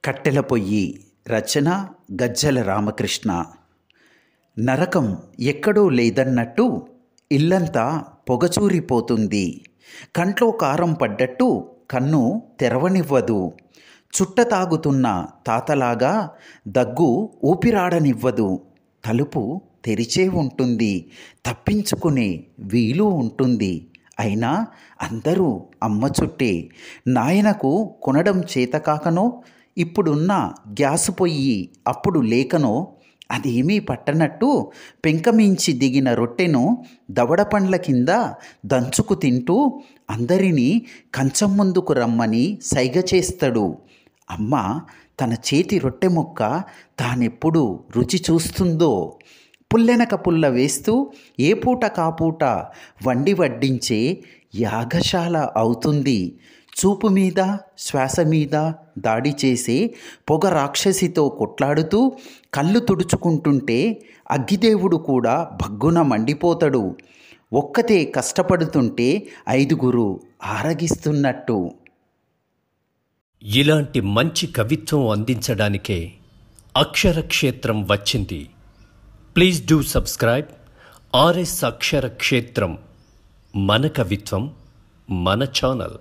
కట్టెల పొయ్యి రచన గజ్జల రామకృష్ణ. నరకం ఎక్కడో లేదన్నట్టు ఇల్లంతా పొగచూరిపోతుంది. కంట్లో కారం పడ్డట్టు కన్ను తెరవనివ్వదు. చుట్ట తాగుతున్న తాతలాగా దగ్గు ఊపిరాడనివ్వదు. తలుపు తెరిచే ఉంటుంది, తప్పించుకునే వీలు ఉంటుంది. అయినా అందరూ అమ్మ చుట్టే. నాయనకు కొనడం చేతకాకనో, ఇప్పుడున్న గ్యాసు పొయ్యి అప్పుడు లేకనో అదేమీ పట్టనట్టు పెంకమించి దిగిన రొట్టెను దవడ పండ్ల కింద దంచుకు తింటూ అందరినీ కంచం ముందుకు రమ్మని సైగ చేస్తాడు. అమ్మ తన చేతి రొట్టె ముక్క తానెప్పుడు రుచి చూస్తుందో. పుల్లెనక పుల్ల వేస్తూ ఏ పూట కాపూట వండి వడ్డించే యాగశాల అవుతుంది. చూపు మీద శ్వాస మీద దాడి చేసే పొగ రాక్షసితో కొట్లాడుతూ కళ్ళు తుడుచుకుంటుంటే అగ్గిదేవుడు కూడా భగ్గున మండిపోతాడు. ఒక్కతే కష్టపడుతుంటే ఐదుగురు ఆరగిస్తున్నట్టు. ఇలాంటి మంచి కవిత్వం అందించడానికే అక్షరక్షేత్రం వచ్చింది. Please do subscribe RS Aksharakshetram. మన కవిత్వం మన ఛానల్.